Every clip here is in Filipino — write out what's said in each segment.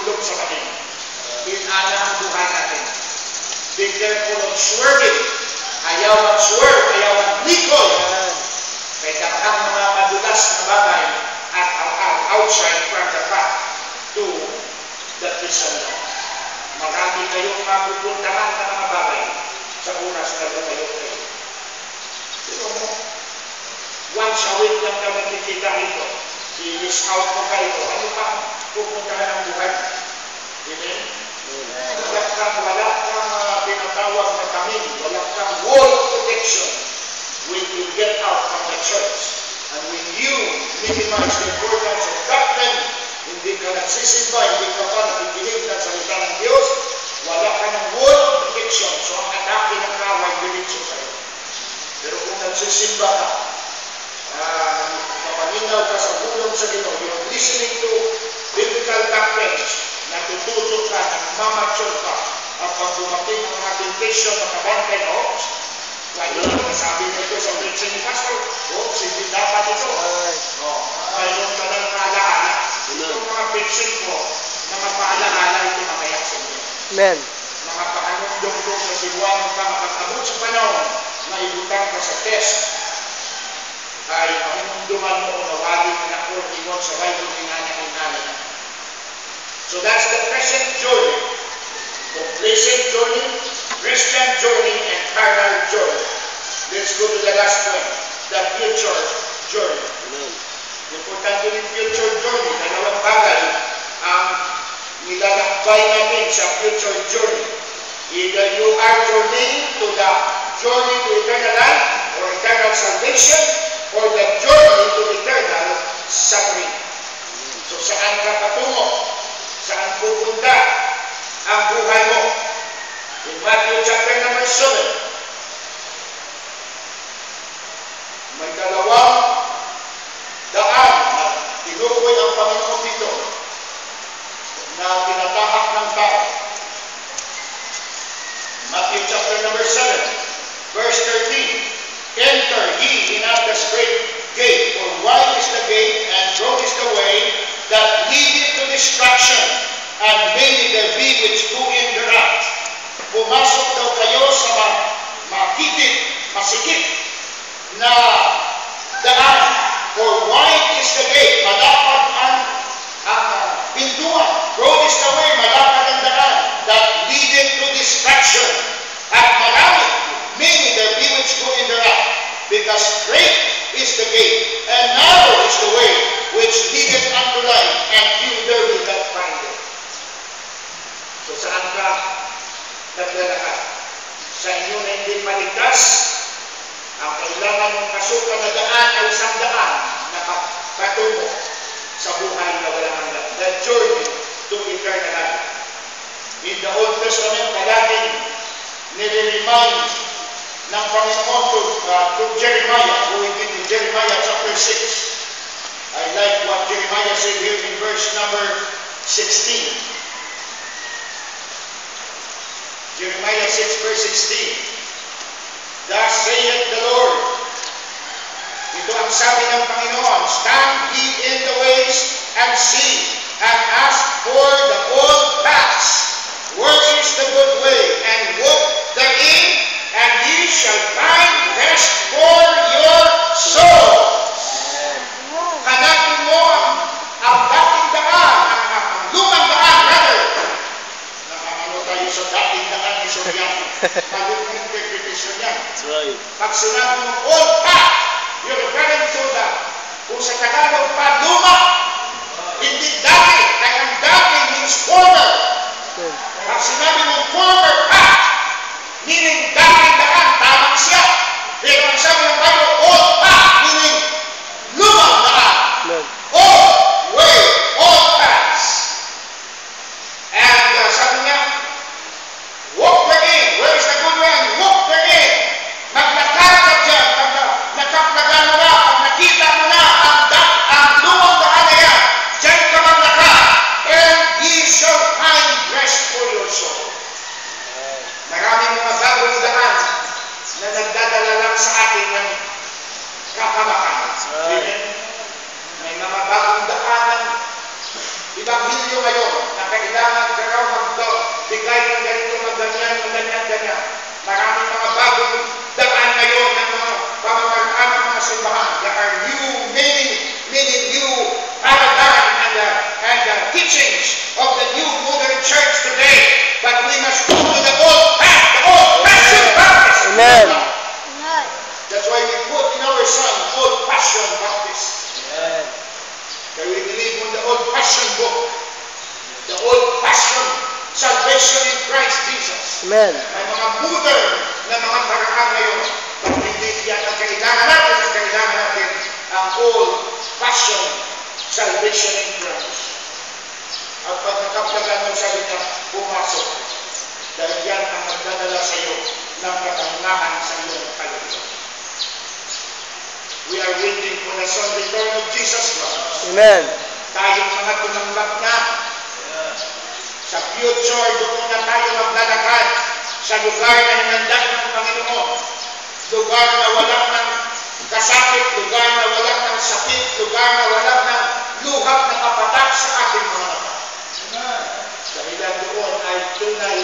matulog sa kanya. Inana ang buhay natin. Be careful of swerving. Ayaw mag-swerve, ayaw mag-likod. Kaya dapat mga madulas na bagay at outside from the path to the Christian life. Marami kayong mapupuntahan na mga bagay sa oras na lumayo kayo. Pero mo, once a week lang ka magkikita ito. I-miss out mo kayo. Ano pa pupuntahan ang buhay? Amen? Wala kang pinatawag na kami. Wala kang wall of protection when you get out from the church. And when you minimize the importance of doctrine, hindi ka nagsisimba, hindi ka pa nakikinig ng salita ng Diyos, wala ka ng wall of protection. So ang atake ng kaway diretso sa'yo. Pero kung nagsisimba ka, papaminaw ka sa bulong sa Ginoo, you're listening to biblical doctrines, natututo ka, nagmamature ka, at pag dumating ang mga temptation, makabantay na, lalo na sabi nito sa preaching ni Pastor, hindi dapat ito. Mayroon ka ng paalaala. Itong mga preaching ko, mga paalaala ito mamaya sa inyo. Amen. Mga pakanundong ko sa sibuan ka, makakabot sa panahon, na ibutang ka sa test, ay pakanunduman mo kung nawagin na ako ingon sa Bible ng nanay. So that's the present journey. Complacent journey, Christian journey, and carnal journey. Let's go to the last one, the future journey. Importante yung future journey. Dalawang bagay ang nilalakbay natin sa future journey. Either you are journeying to the journey to eternal life or eternal salvation, or the journey to eternal suffering. So saan ka patungo? Saan pupunta ang buhay mo? In Matthew chapter number 7, may dalawang daan na tinukoy ang Panginoon dito na tinatahak ng tao. Matthew chapter number 7, verse 13. Enter ye in at the straight gate, for wide is the gate, and broad is the way that leadeth to destruction, and many there be which go in thereat. Pumasok daw kayo sa makitid, masikip na daan, for wide is the gate, malapad ang pintuan, broad is the way, malapad ang daan, that leadeth to destruction, at marami, many there be which go in thereat, because straight is the gate, and narrow is the way which leadeth unto life, and few there be that find it. So saan ka naglalakad? Sa inyo na hindi maligtas, ang kailangan mong kasukan na daan ay isang daan na patungo sa buhay na walang hanggan. The journey to eternal life. In the Old Testament, palaging nire-remind ng Panginoon to Jeremiah, who we did in Jeremiah chapter 6. I like what Jeremiah said here in verse number 16. Jeremiah 6 verse 16. Thus saith the Lord. Ito ang sabi ng Panginoon, stand ye in the ways and see, and ask for the old paths, where is the good way, and walk therein, and ye shall find rest for your souls. Hanapin mo ang dating daan, ang lumang daan, rather. Nakakano tayo sa dating daan ni Soriano. Magandang interpretation yan. That's right. Pag sinabi mo, old path, you're referring to that. Kung sa Tagalog pa, luma, hindi dati, kaya ang dati means former. Pag sinabi mo, former path, meaning dating daan, tamang siya. Pero ang sabi ng Bible, old path, meaning lumang daan. Old way, old paths. And sabi niya, walk therein. Where is the good way? Walk therein. Maglakad ka dyan. Nakaplagan mo na, pag nakita mo na ang lumang daan na yan, dyan ka maglakad. And ye shall find rest for your soul. Amen. May mga modern na mga paraan ngayon. But hindi yan ang kailangan natin. Ang kailangan natin ang old-fashioned salvation in Christ. At pag nakaptagan mo, sabi niya, pumasok. Dahil yan ang magdadala sa iyo ng katangahan sa iyong kaluluwa. We are waiting for the soon return of Jesus Christ. Amen. Tayong mga tumanggap na. Sa future, doon na tayo maglalakad sa lugar na hinanda ng Panginoon. Lugar na wala ng kasakit, lugar na wala ng sakit, lugar na wala ng luhap na kapatak sa ating mga mata. Dahilan doon ay tunay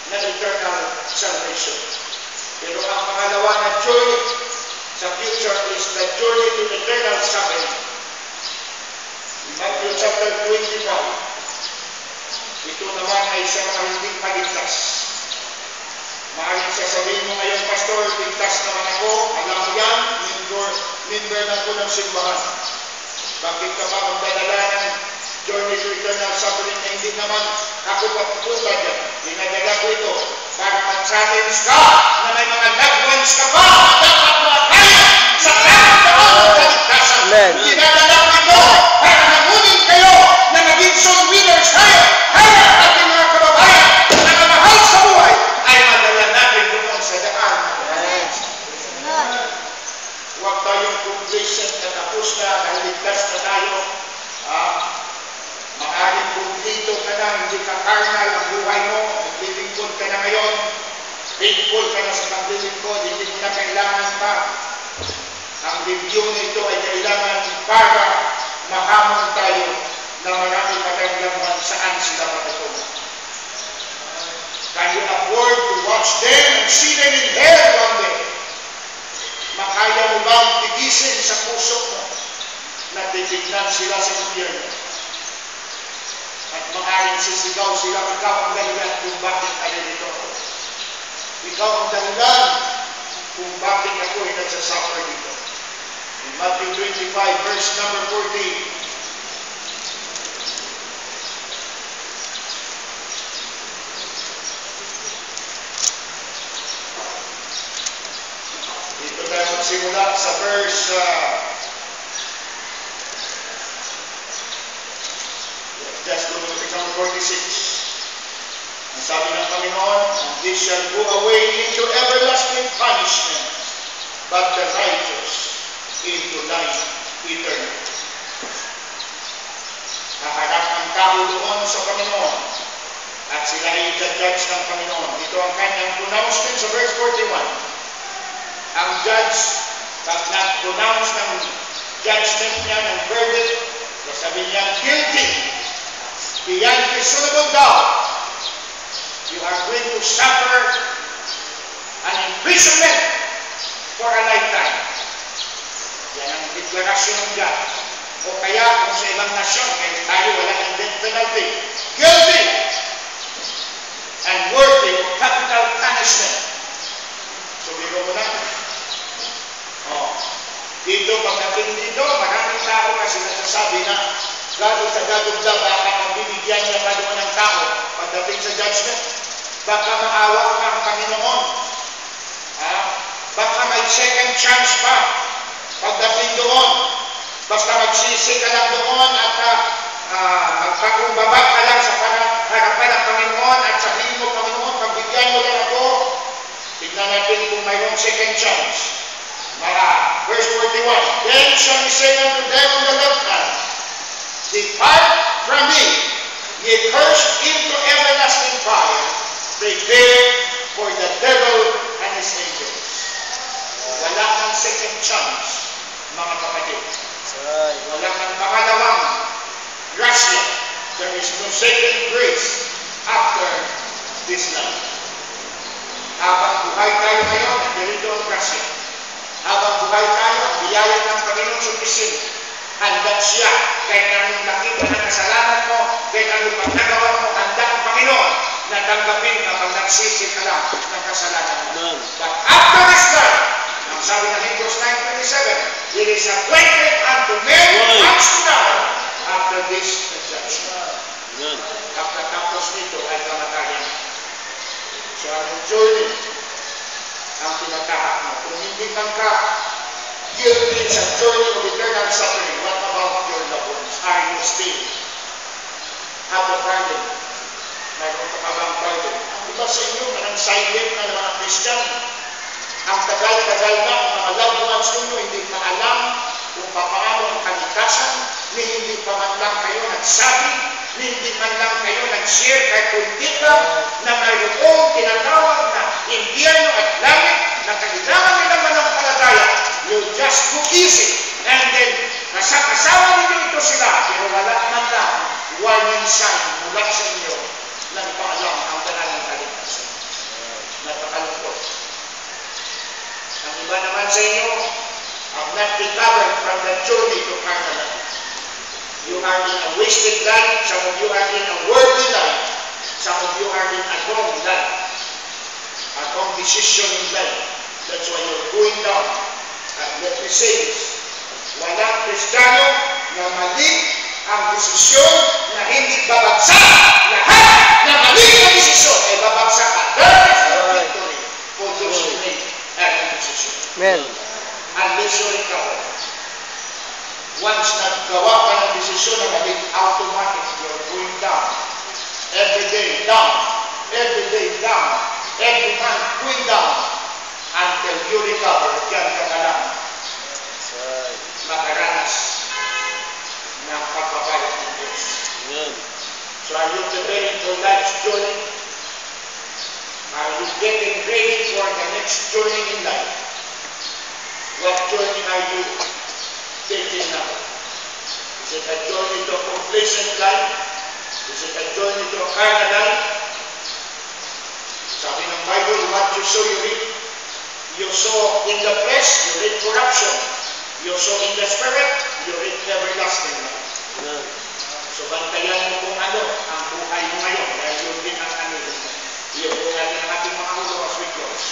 na eternal salvation. Pero ang pangalawa na journey sa future is the journey to eternal suffering. In Matthew chapter 25, ito naman ay sa mga hindi paligtas. Maaaring sasabihin mo ngayon, Pastor, ligtas naman ako. Alam mo yan, member na ako ng simbahan. Bakit ka pa magdadala ng journey to eternal suffering na hindi naman ako papupunta dyan? Dinadala ko ito para mag-challenge ka na may mga loved ones ka pa dapat makaya sa karamdaman ng kaligtasan. Dinadala ko ito para namunin kayo na maging soul winners tayo. Kaya ating mga kababayan na kamahal sa buhay ay madala natin doon sa daan. Huwag tayong complacent na tapos na, naligtas na tayo. Maaaring kumplito ka na, hindi ka carnal ang buhay mo, naglilingkod ka na ngayon, faithful ka na sa paglilingkod, hindi mo na kailangan pa. Ang review nito ay kailangan para mahamon tayo na marami pagkaglaman saan sila patutungo. Can you afford to watch them and see them in hell one day? Makaya mo bang tigisin sa puso mo na titignan sila sa impyerno? At maaaring sisigaw sila, ikaw ang dahilan kung bakit alilito ako. Ikaw ang dahilan kung bakit ako ay nagsasuffer dito. In Matthew 25, verse number 14, simula sa verse just go to become 46. Ang sabi ng Panginoon, and this shall go away into everlasting punishment, but the righteous into life eternal. Haharap ang tao doon sa Panginoon at sila ay judge ng Panginoon. Ito ang kanyang pronouncement sa verse 41. Ang judge, pag nag-pronounce ng judgment niya, ng verdict, sabi niya, guilty, beyond reasonable doubt, you are going to suffer an imprisonment for a lifetime. Yan ang deklarasyon ng judge. O kaya kung sa ibang nasyon, kaya tayo wala ng death penalty, guilty and worthy of capital punishment. So, biro mo na. Dito, pagdating dito, maraming tao kasi nagsasabi na gano'n sa gadugda, baka magbibigyan niya pa doon ng tao pagdating sa judgment. Baka maawa ka ang Panginoon. Baka may second chance pa pagdating doon. Basta magsisi ka lang doon at magpakumbaba ka lang sa harapan ng Panginoon at sabihin mo, Panginoon, pagbigyan mo lang ako. Tignan natin kung mayroong second chance. Verse 41, then shall he say unto them on the left hand, depart from me, ye cursed, into everlasting fire, prepared for the devil and his angels. Wala kang second chance, mga kapatid. Wala kang pangalawang grasya. There is no second grace after this life. Habang buhay tayo ngayon, ganito ang grasya. Habang buhay tayo, biyaya ng Panginoon sumisin. Handa siya. Kahit anong nakita ng kasalanan mo, kahit anong pagnagawa mo, handa ang Panginoon na tanggapin kapag nagsisi ka lang ng kasalanan mo. But after this life, ang sabi ng Hebrews 9:27, it is appointed unto men once to die after this judgment. Kapag tapos nito ay kamatayan. So, it's a journey of eternal suffering. What about your loved ones? Are you still have the burden? Mayroon ka pa bang burden? Ang iba sa inyo, parang silent na mga Christian. Ang tagal-tagal na, ang mga loved ones ninyo, hindi pa alam kung paano ang kaligtasan, ni hindi pa man lang kayo nagsabi, ni hindi man lang kayo nag-share kahit kunti lang na mayroong tinatawag na impyerno at langit na kailangan nilang manampalataya. You just go easy. And then, kasama ninyo ito sila, pero wala man lang warning sign mula sa inyo na ipaalam ang banal ng kaligtasan. Napakalungkot. Ang iba naman sa inyo have not recovered from the journey to carnal life. You are in a wasted life. Some of you are in a worldly life. Some of you are in a wrong life. A wrong decision in life. That's why you're going down. And let me say this. Walang Kristiyano na mali ang desisyon na hindi babagsak. Lahat na mali ang desisyon ay babagsak. That is the victory for those who make that decision. Amen. Unless you recover. Once naggawa ka ng desisyon na mali, automatic, you're going down. Every day down. Every day down. Every month going down. Until you recover, diyan ka na lang makaranas ng pagpapalit ng Diyos. So are you preparing for life's journey? Are you getting ready for the next journey in life? What journey are you taking now? Is it a journey to a complacent life? Is it a journey to a carnal life? Sabi ng Bible, what you sow, you reap. You sow in the flesh, you reap corruption. You sow in the spirit, you reap everlasting life. So bantayan mo kung ano ang buhay mo ngayon. Dahil yun din ang ano yun. Yung buhay ng ating mga ulo as we close.